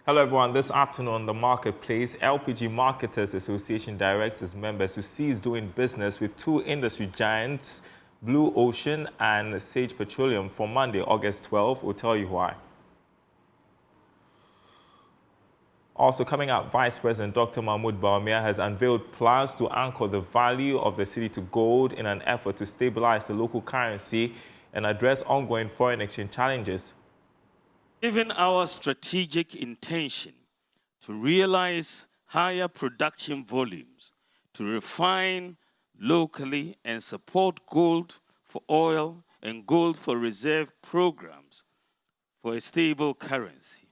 Hello everyone, this afternoon on the marketplace, LPG Marketers Association directs its members to cease doing business with two industry giants, Blue Ocean and Sage Petroleum, from Monday, August 12. We'll tell you why. Also coming up, Vice President Dr. Bawumia has unveiled plans to anchor the value of the cedi to gold in an effort to stabilize the local currency and address ongoing foreign exchange challenges. Given our strategic intention to realize higher production volumes, to refine locally and support gold for oil and gold for reserve programs for a stable currency.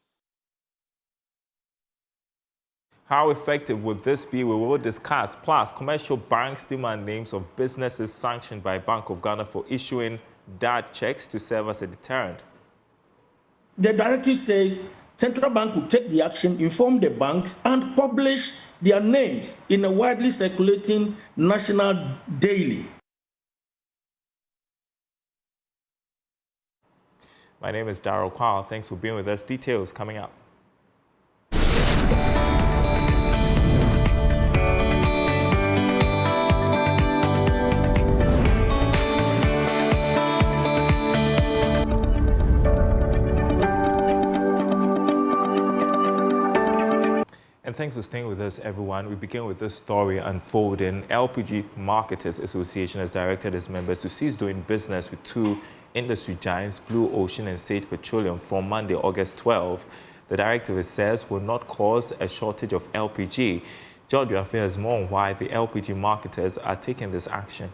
How effective would this be? We will discuss. Plus, commercial banks demand names of businesses sanctioned by Bank of Ghana for issuing dark checks to serve as a deterrent. The directive says central bank will take the action, inform the banks, and publish their names in a widely circulating national daily. My name is Darryl Kwao. Thanks for being with us. Details coming up. And thanks for staying with us, everyone. We begin with this story unfolding. LPG Marketers Association has directed its members to cease doing business with two industry giants, Blue Ocean and Sage Petroleum, from Monday, August 12. The directive, it says, will not cause a shortage of LPG. George has more on why the LPG marketers are taking this action.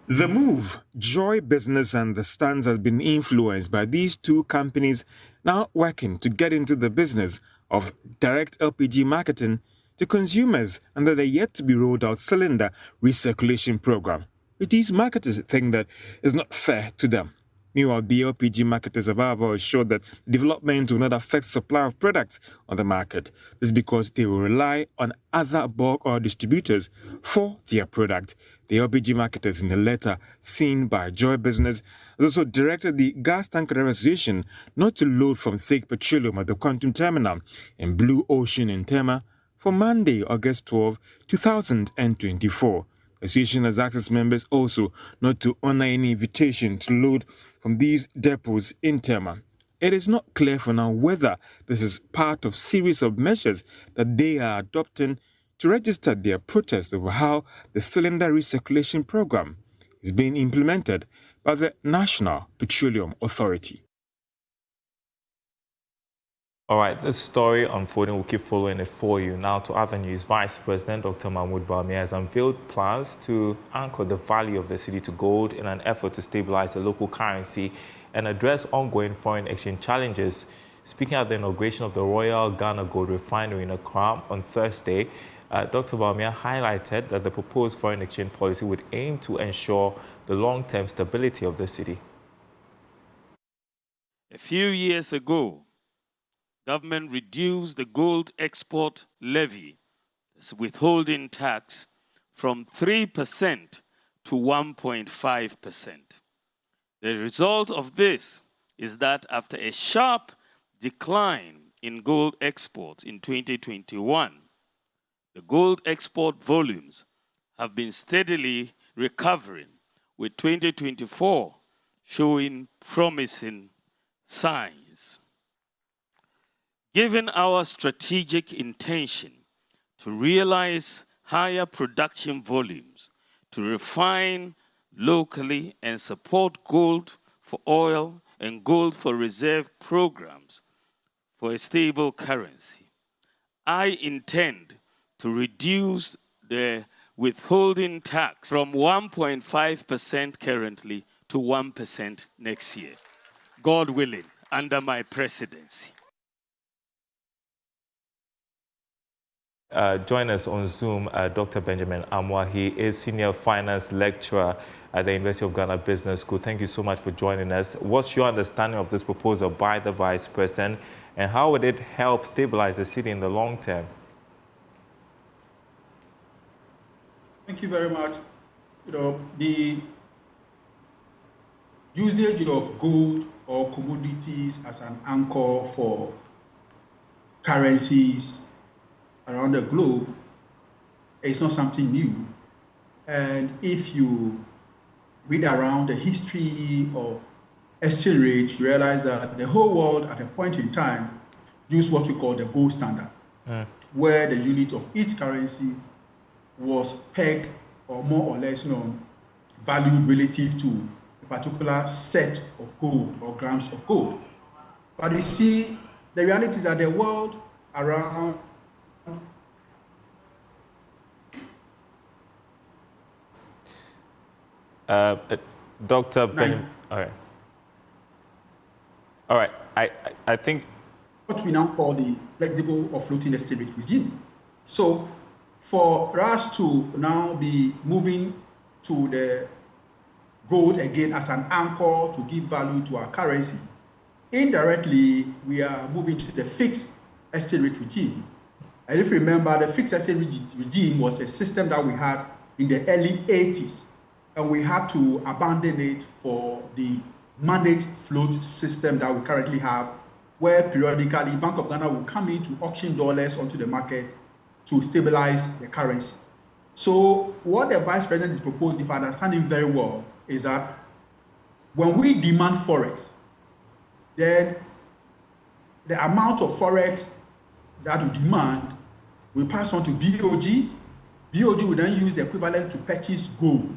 The move, Joy Business understands, has been influenced by these two companies now working to get into the business of direct LPG marketing to consumers under the yet-to-be-rolled-out cylinder recirculation program, which these marketers think that is not fair to them. Meanwhile, the LPG marketers have however assured that development will not affect supply of products on the market. This is because they will rely on other bulk oil distributors for their product. The LPG marketers, in a letter seen by Joy Business, has also directed the Gas Tanker Association not to load from Sage Petroleum at the Quantum Terminal in Blue Ocean in Tema for Monday, August 12, 2024. The association has asked its members also not to honor any invitation to load from these depots in Tema. It is not clear for now whether this is part of a series of measures that they are adopting to register their protest over how the cylinder recirculation program is being implemented by the National Petroleum Authority. All right, this story unfolding, we'll keep following it for you. Now to other news. Vice President Dr. Bawumia has unveiled plans to anchor the value of the cedi to gold in an effort to stabilize the local currency and address ongoing foreign exchange challenges. Speaking at the inauguration of the Royal Ghana Gold Refinery in Accra on Thursday, Dr. Bawumia highlighted that the proposed foreign exchange policy would aim to ensure the long-term stability of the cedi. A few years ago, government reduced the gold export levy, withholding tax, from 3% to 1.5%. The result of this is that after a sharp decline in gold exports in 2021, the gold export volumes have been steadily recovering, with 2024 showing promising signs. Given our strategic intention to realize higher production volumes, to refine locally and support gold for oil and gold for reserve programs for a stable currency, I intend to reduce the withholding tax from 1.5% currently to 1% next year, God willing, under my presidency. Join us on Zoom, Dr. Benjamin Amwa. He is Senior Finance Lecturer at the University of Ghana Business School. Thank you so much for joining us. What's your understanding of this proposal by the Vice President, and how would it help stabilize the cedi in the long term? Thank you very much. The usage of gold or commodities as an anchor for currencies around the globe is not something new. And if you read around the history of exchange rates, you realize that the whole world at a point in time used what we call the gold standard, where the unit of each currency was pegged or more or less valued relative to a particular set of gold or grams of gold. But you see, the reality is that the world around Dr. Ben, all right. I think what we now call the flexible or floating exchange rate regime. So for us to now be moving to the gold again as an anchor to give value to our currency, indirectly we are moving to the fixed exchange rate regime. And if you remember, the fixed exchange rate regime was a system that we had in the early 80s, and we had to abandon it for the managed float system that we currently have, where periodically Bank of Ghana will come in to auction dollars onto the market to stabilize the currency. So what the Vice President is proposing, if I understand him very well, is that when we demand Forex, then the amount of Forex that we demand will pass on to BOG. BOG will then use the equivalent to purchase gold,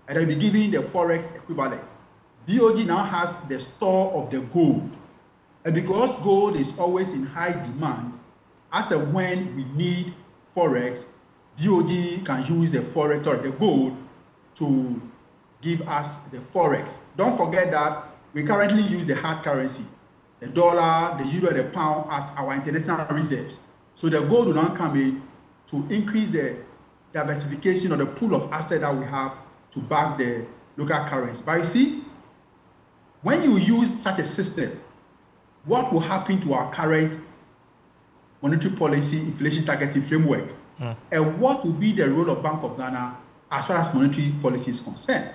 and they'll be giving the Forex equivalent. BOG now has the store of the gold. And because gold is always in high demand, as and when we need Forex, BOG can use the Forex or the gold to give us the Forex. Don't forget that we currently use the hard currency, the dollar, the euro, and the pound as our international reserves. So the gold will now come in to increase the diversification of the pool of assets that we have to back the local currency. But you see, when you use such a system, what will happen to our current monetary policy inflation targeting framework? And what will be the role of Bank of Ghana as far as monetary policy is concerned?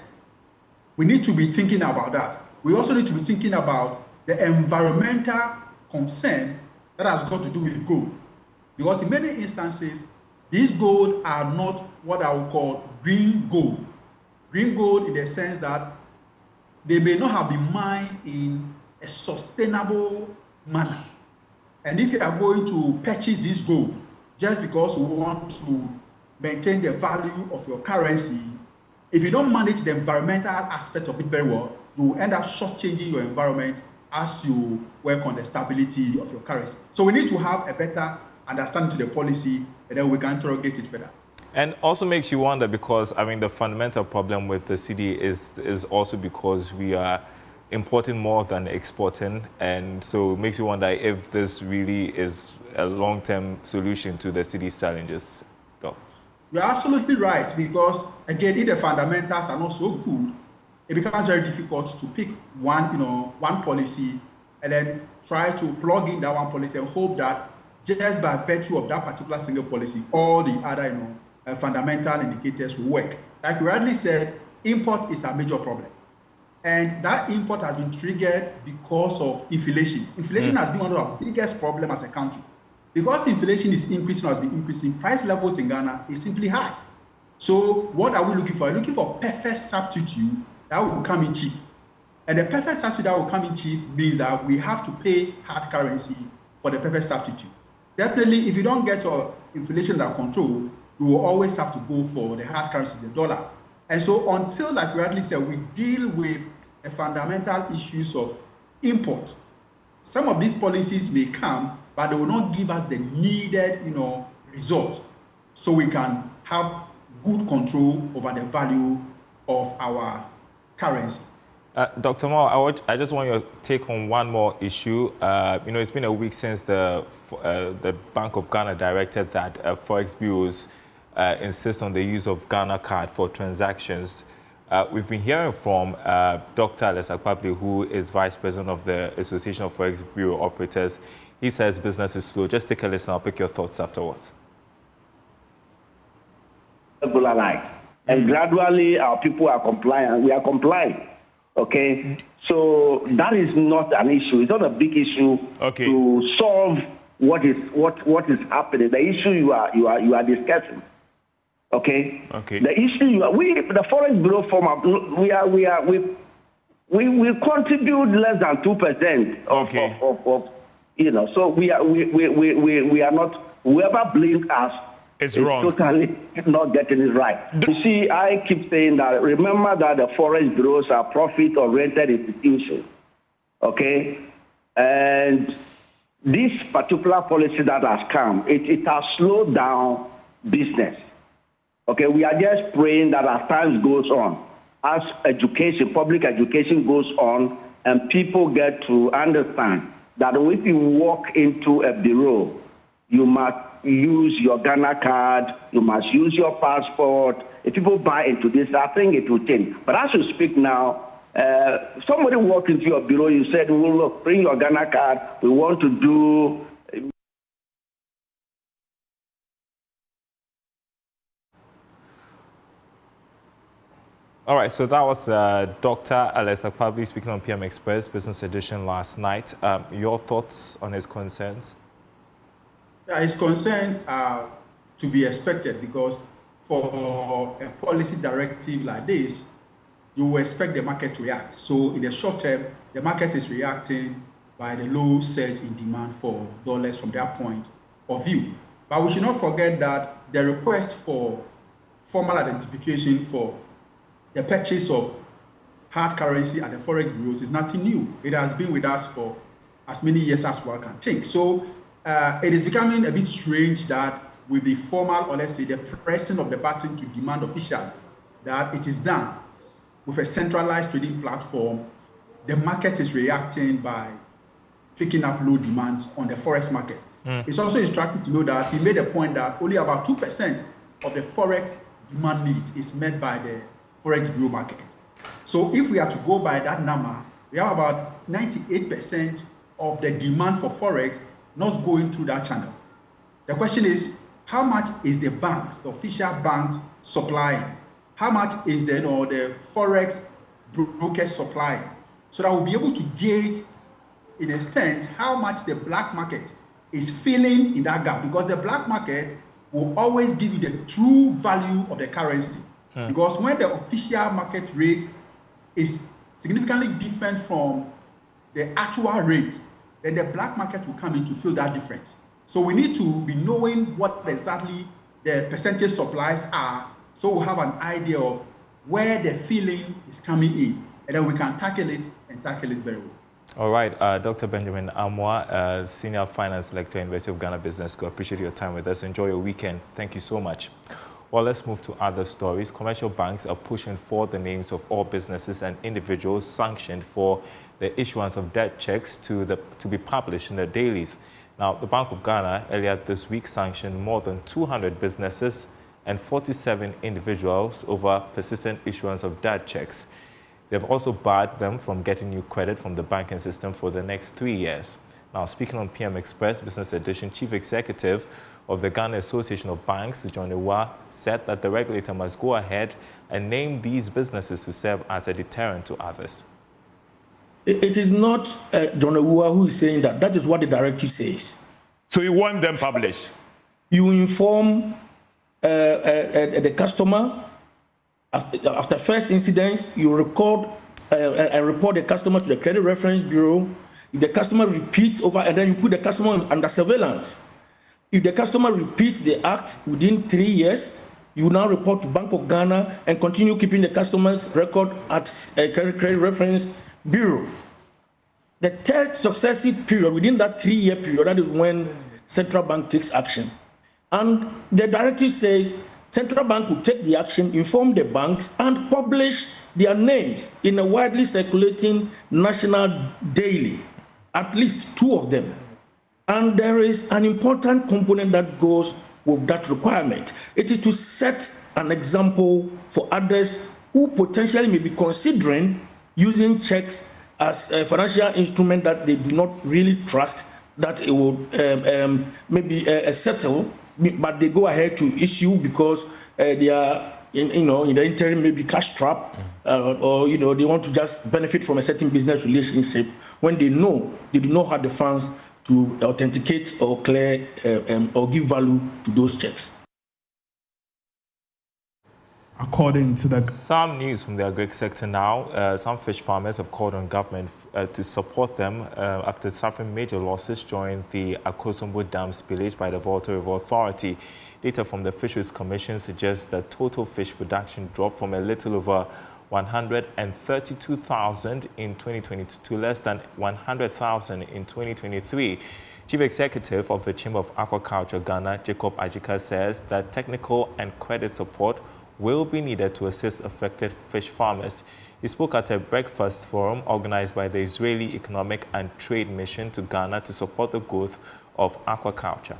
We need to be thinking about that. We also need to be thinking about the environmental concern that has got to do with gold. Because in many instances, these gold are not what I would call green gold. Green gold in the sense that they may not have been mined in a sustainable manner. And if you are going to purchase this gold just because you want to maintain the value of your currency, if you don't manage the environmental aspect of it very well, you will end up shortchanging your environment as you work on the stability of your currency. So we need to have a better understanding to the policy, and then we can interrogate it further. And also makes you wonder, because I mean the fundamental problem with the cedi is also because we are importing more than exporting, and so it makes you wonder if this really is a long-term solution to the cedi's challenges. You're absolutely right, because again, if the fundamentals are not so good, it becomes very difficult to pick one policy and then try to plug in that one policy and hope that just by virtue of that particular single policy, all the other fundamental indicators will work. Like you rightly said, import is a major problem. And that import has been triggered because of inflation. Inflation has been one of our biggest problems as a country. Because inflation is increasing or has been increasing, price levels in Ghana is simply high. So what are we looking for? We're looking for perfect substitute that will come in cheap. And the perfect substitute that will come in cheap means that we have to pay hard currency for the perfect substitute. Definitely, if you don't get your inflation under control, you will always have to go for the hard currency, the dollar. And so until, like we rightly said, we deal with the fundamental issues of import, some of these policies may come, but they will not give us the needed, result, so we can have good control over the value of our currency. Dr. Mao, I just want your take on one more issue. It's been a week since the Bank of Ghana directed that Forex bureaus insist on the use of Ghana card for transactions. We've been hearing from Dr. Akwaculture, who is Vice President of the Association of Forex Bureau Operators. He says business is slow. Just take a listen. I'll pick your thoughts afterwards. And gradually our people are compliant. We are compliant. Okay? So that is not an issue. It's not a big issue to solve what is happening, the issue you are discussing. Okay. Okay. The issue the Forex Bureau we contribute less than 2% of so we are not, whoever blames us is wrong. Totally not getting it right. You see, I keep saying that, remember that the Forex Bureaus are profit-oriented institutions. Okay? And this particular policy that has come, it has slowed down business. Okay, we are just praying that as time goes on, as education, public education goes on, and people get to understand that if you walk into a bureau, you must use your Ghana card, you must use your passport. If people buy into this, I think it will change. But as you speak now, somebody walked into your bureau, you said, well, look, bring your Ghana card, we want to do... All right, so that was Dr. Alex Akpabli speaking on PM Express Business Edition last night. Your thoughts on his concerns? Yeah, his concerns are to be expected, because for a policy directive like this, you will expect the market to react. So in the short term, the market is reacting by the low surge in demand for dollars from their point of view. But we should not forget that the request for formal identification for the purchase of hard currency at the Forex bureaus is nothing new. It has been with us for as many years as one can think. So it is becoming a bit strange that with the formal, or let's say the pressing of the button to demand officially that it is done with a centralized trading platform, the market is reacting by picking up low demands on the Forex market. It's also instructive to know that he made a point that only about 2% of the Forex demand needs is met by the Forex bureau market. So if we are to go by that number, we have about 98% of the demand for Forex not going through that channel. The question is, how much is the banks, the official banks, supplying? How much is the Forex broker supplying? So that we'll be able to gauge, in a extent, how much the black market is filling in that gap. Because the black market will always give you the true value of the currency. Because when the official market rate is significantly different from the actual rate, then the black market will come in to fill that difference. So we need to be knowing what exactly the percentage supplies are, so we'll have an idea of where the filling is coming in, and then we can tackle it and tackle it very well. All right, Dr. Benjamin Amwa, Senior Finance Lecturer, University of Ghana Business School. Appreciate your time with us. Enjoy your weekend. Thank you so much. Well, let's move to other stories. Commercial banks are pushing for the names of all businesses and individuals sanctioned for the issuance of debt checks to be published in the dailies. Now, the Bank of Ghana earlier this week sanctioned more than 200 businesses and 47 individuals over persistent issuance of debt checks. They've also barred them from getting new credit from the banking system for the next 3 years. Now, speaking on PM Express Business Edition, Chief Executive of the Ghana Association of Banks, John Ewa, said that the regulator must go ahead and name these businesses to serve as a deterrent to others. It is not John Ewa who is saying that. That is what the directive says. So you want them published? You inform the customer. After first incidents, you record and report the customer to the Credit Reference Bureau. If the customer repeats over, and then you put the customer under surveillance. If the customer repeats the act within 3 years, you now report to Bank of Ghana and continue keeping the customer's record at Credit Reference Bureau. The third successive period, within that 3-year period, that is when central bank takes action. And the directive says central bank will take the action, inform the banks, and publish their names in a widely circulating national daily, at least 2 of them. And there is an important component that goes with that requirement. It is to set an example for others who potentially may be considering using checks as a financial instrument that they do not really trust, that it will maybe settle, but they go ahead to issue because they are in the interim maybe cash trap, or they want to just benefit from a certain business relationship when they know they do not have the funds to authenticate or clear or give value to those checks. According to the... Some news from the agri sector now. Some fish farmers have called on government to support them after suffering major losses during the Aquaculture Dam spillage by the Volta River Authority. Data from the Fisheries Commission suggests that total fish production dropped from a little over 132,000 in 2022 to less than 100,000 in 2023. Chief Executive of the Chamber of Aquaculture Ghana, Jacob Ajika, says that technical and credit support will be needed to assist affected fish farmers. He spoke at a breakfast forum organized by the Israeli Economic and Trade Mission to Ghana to support the growth of aquaculture.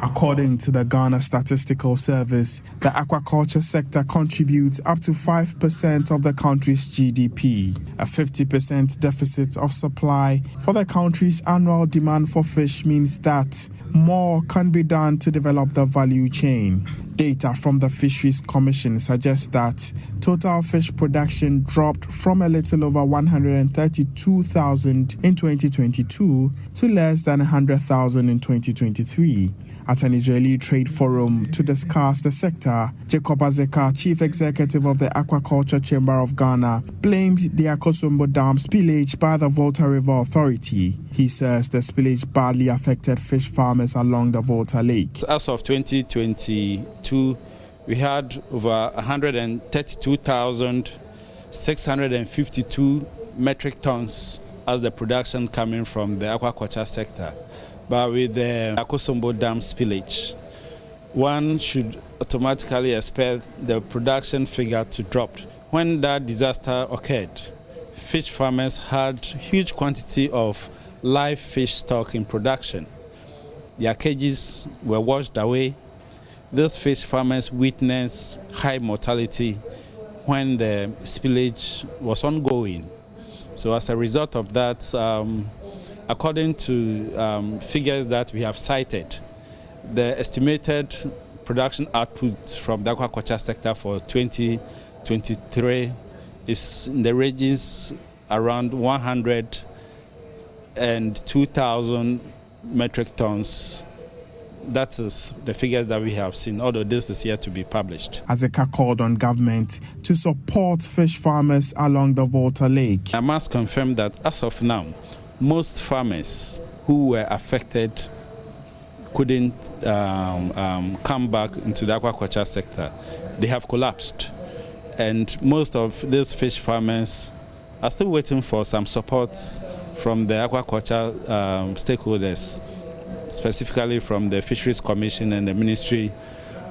According to the Ghana Statistical Service, the aquaculture sector contributes up to 5% of the country's GDP. A 50% deficit of supply for the country's annual demand for fish means that more can be done to develop the value chain. Data from the Fisheries Commission suggests that total fish production dropped from a little over 132,000 in 2022 to less than 100,000 in 2023. At an Israeli trade forum to discuss the sector, Jacob Azeka, Chief Executive of the Aquaculture Chamber of Ghana, blamed the Aquaculture Dam spillage by the Volta River Authority. He says the spillage badly affected fish farmers along the Volta Lake. As of 2022, we had over 132,652 metric tons as the production coming from the aquaculture sector. But with the Aquaculture Dam spillage, one should automatically expect the production figure to drop. When that disaster occurred, fish farmers had huge quantity of live fish stock in production. Their cages were washed away. Those fish farmers witnessed high mortality when the spillage was ongoing. So as a result of that, according to figures that we have cited, the estimated production output from the aquaculture sector for 2023 is in the ranges around 102,000 metric tons. That is the figures that we have seen, although this is yet to be published. Azeka called on government to support fish farmers along the Volta Lake. I must confirm that as of now, most farmers who were affected couldn't come back into the aquaculture sector. They have collapsed. And most of these fish farmers are still waiting for some support from the aquaculture stakeholders, specifically from the Fisheries Commission and the Ministry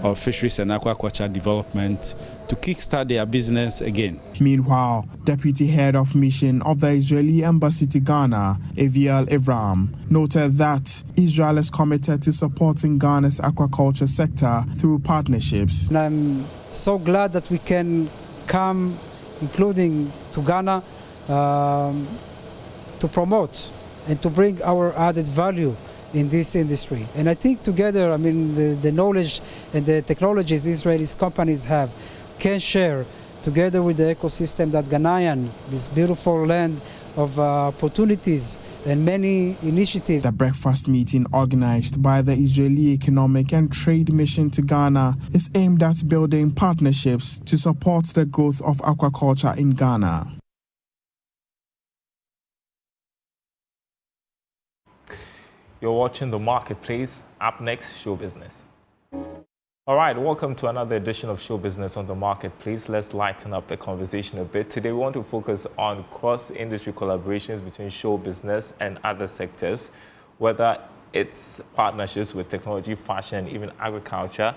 of Fisheries and Aquaculture Development, to kickstart their business again. Meanwhile, Deputy Head of Mission of the Israeli Embassy to Ghana, Aviel Avram, noted that Israel is committed to supporting Ghana's aquaculture sector through partnerships. And I'm so glad that we can come, including to Ghana, to promote and to bring our added value in this industry. And I think together, I mean, the knowledge and the technologies Israeli companies have can share together with the ecosystem that Ghanaian, this beautiful land of opportunities and many initiatives. The breakfast meeting organized by the Israeli Economic and Trade Mission to Ghana is aimed at building partnerships to support the growth of aquaculture in Ghana. You're watching The Marketplace. Up next, show business. All right, welcome to another edition of Show Business on The Marketplace. Let's lighten up the conversation a bit. Today, we want to focus on cross-industry collaborations between show business and other sectors, whether it's partnerships with technology, fashion, and even agriculture.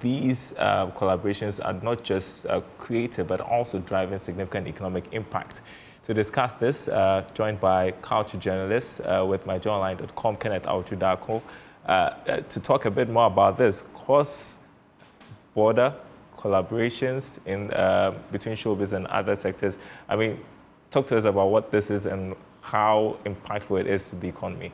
These collaborations are not just creative, but also driving significant economic impact. To discuss this, joined by culture journalist with myjournalline.com, Kenneth Autudako, to talk a bit more about this cross-border collaborations in between showbiz and other sectors. I mean, talk to us about what this is and how impactful it is to the economy.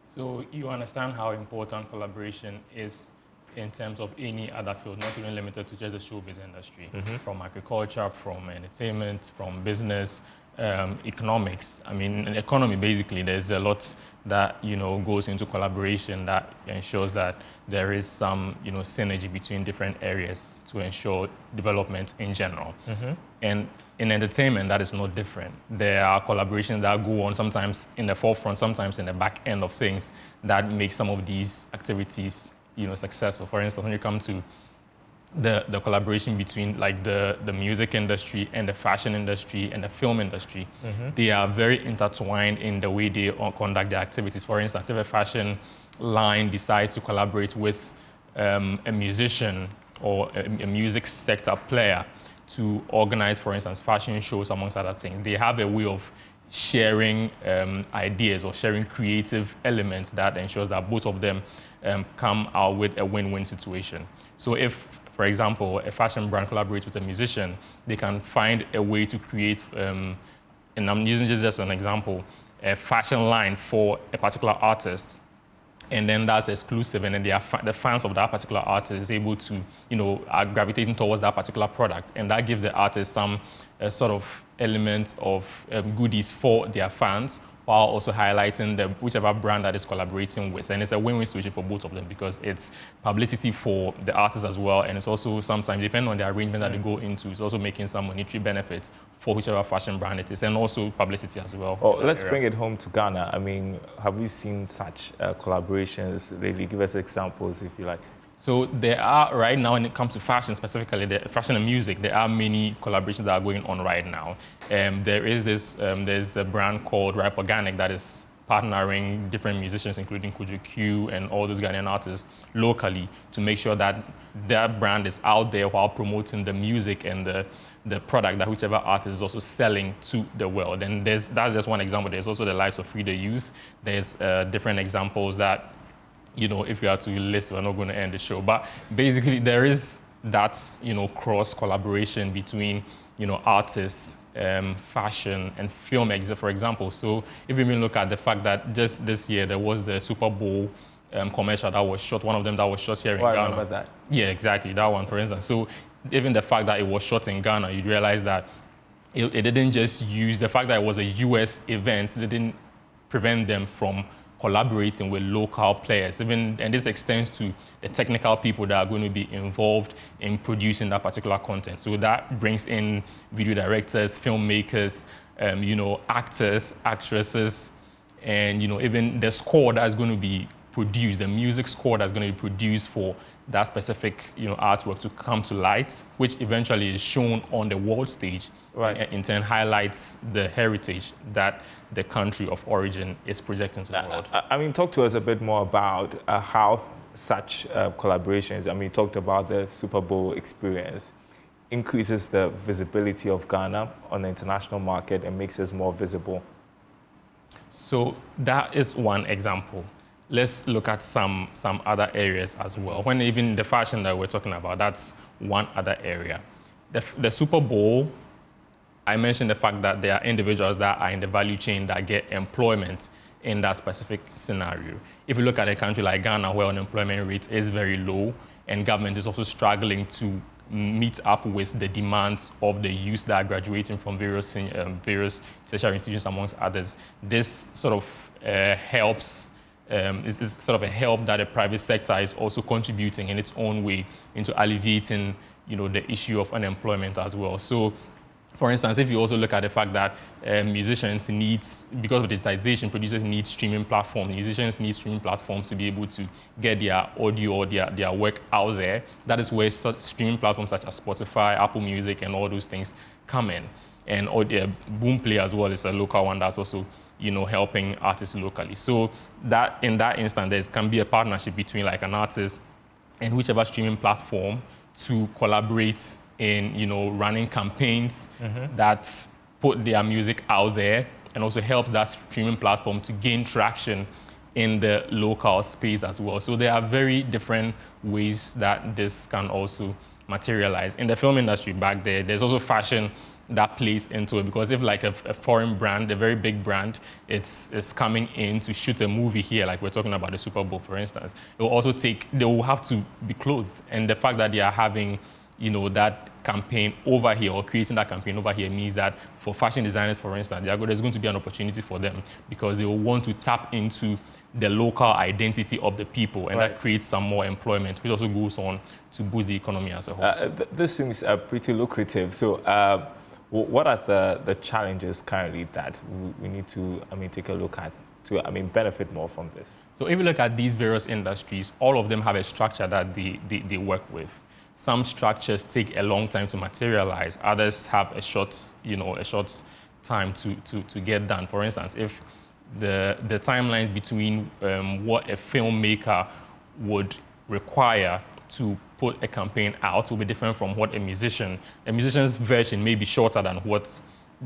So you understand how important collaboration is in terms of any other field, not even limited to just the showbiz industry, from agriculture, from entertainment, from business, economics. I mean, in economy, basically, there's a lot that, goes into collaboration that ensures that there is some, synergy between different areas to ensure development in general. And in entertainment, that is no different. There are collaborations that go on sometimes in the forefront, sometimes in the back end of things that make some of these activities, successful. For instance, when you come to the collaboration between like the music industry and the fashion industry and the film industry, they are very intertwined in the way they conduct their activities. For instance, if a fashion line decides to collaborate with a musician or a music sector player to organize, for instance, fashion shows, amongst other things, they have a way of sharing ideas or sharing creative elements that ensures that both of them come out with a win-win situation. So if, for example, a fashion brand collaborates with a musician, they can find a way to create, and I'm using just an example, a fashion line for a particular artist, and then that's exclusive, and then the fans of that particular artist is able to, are gravitating towards that particular product, and that gives the artist some sort of element of goodies for their fans, while also highlighting whichever brand that is collaborating with. And it's a win-win situation for both of them because it's publicity for the artist as well, and it's also sometimes, depending on the arrangement that they go into, it's also making some monetary benefits for whichever fashion brand it is, and also publicity as well. Oh, let's bring it home to Ghana. I mean, have you seen such collaborations? Maybe give us examples if you like. So there are, right now, when it comes to fashion specifically, fashion and music, there are many collaborations that are going on right now. There is there's a brand called Ripe Organic that is partnering different musicians, including Kuju Q and all those Ghanaian artists locally to make sure that their brand is out there while promoting the music and the product that whichever artist is also selling to the world. And that's just one example. There's also the likes of Free the Youth. There's different examples that, if we are to list, we're not going to end the show. But basically, there is that, cross collaboration between, artists, fashion, and film, for example. So if we even look at the fact that just this year there was the Super Bowl commercial that was shot, one of them that was shot here in Ghana. I remember that. Yeah, exactly, that one, for instance. So even the fact that it was shot in Ghana, you realize that it didn't just use the fact that it was a US event, didn't prevent them from collaborating with local players, and this extends to the technical people that are going to be involved in producing that particular content. So that brings in video directors, filmmakers, actors, actresses, and even the score that's going to be produced, the music score that's going to be produced for that specific artwork to come to light, which eventually is shown on the world stage. Right. In turn highlights the heritage that the country of origin is projecting to the world. I mean, talk to us a bit more about how such collaborations, I mean, you talked about the Super Bowl experience, increases the visibility of Ghana on the international market and makes us more visible. So that is one example. Let's look at some other areas as well. When even the fashion that we're talking about, that's one other area. The Super Bowl, I mentioned the fact that there are individuals that are in the value chain that get employment in that specific scenario. If you look at a country like Ghana, where unemployment rate is very low, and government is also struggling to meet up with the demands of the youth that are graduating from various tertiary institutions, amongst others, this sort of helps. It's sort of a help that the private sector is also contributing in its own way into alleviating, the issue of unemployment as well. So, for instance, if you also look at the fact that musicians need, because of digitization, producers need streaming platforms. Musicians need streaming platforms to be able to get their audio or their work out there. That is where streaming platforms such as Spotify, Apple Music, and all those things come in. And Boomplay as well is a local one that's also helping artists locally. So that in that instance, there can be a partnership between like an artist and whichever streaming platform to collaborate in running campaigns that put their music out there and also helps that streaming platform to gain traction in the local space as well. So there are very different ways that this can also materialize. In the film industry back there, there's also fashion that plays into it, because if like a foreign brand, a very big brand, it's coming in to shoot a movie here, like we're talking about the Super Bowl, for instance, they will have to be clothed. And the fact that they are having that campaign over here or creating that campaign over here means that for fashion designers, for instance, there's going to be an opportunity for them because they will want to tap into the local identity of the people, and that creates some more employment, which also goes on to boost the economy as a whole. This seems pretty lucrative. So what are the challenges currently that we need to, take a look at to, benefit more from this? So if you look at these various industries, all of them have a structure that they work with. Some structures take a long time to materialize. Others have a short time to get done. For instance, if the timelines between what a filmmaker would require to put a campaign out will be different from what a musician's version may be shorter than what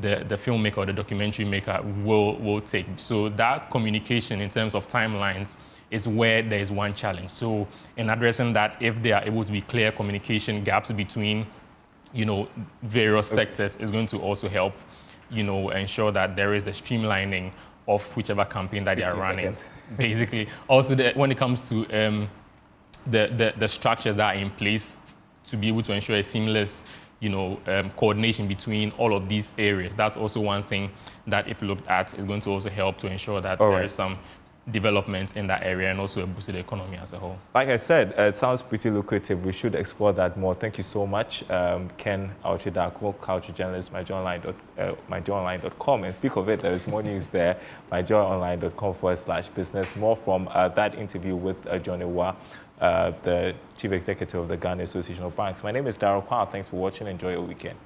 the filmmaker or the documentary maker will take. So that communication in terms of timelines is where there is one challenge. So in addressing that, if there are able to be clear communication gaps between, various sectors, is going to also help, ensure that there is the streamlining of whichever campaign that they are running. Basically, also when it comes to the structures that are in place to be able to ensure a seamless, coordination between all of these areas. That's also one thing that, if looked at, is going to also help to ensure that there is some development in that area and also a boost to the economy as a whole. Like I said, it sounds pretty lucrative. We should explore that more. Thank you so much, Ken Auchida, Aquaculture journalist, myjoyonline.com. And speak of it, there is more news there, myjoyonline.com/business. More from that interview with John Ewa, the Chief Executive of the Ghana Association of Banks. My name is Darryl Kwao. Thanks for watching. Enjoy your weekend.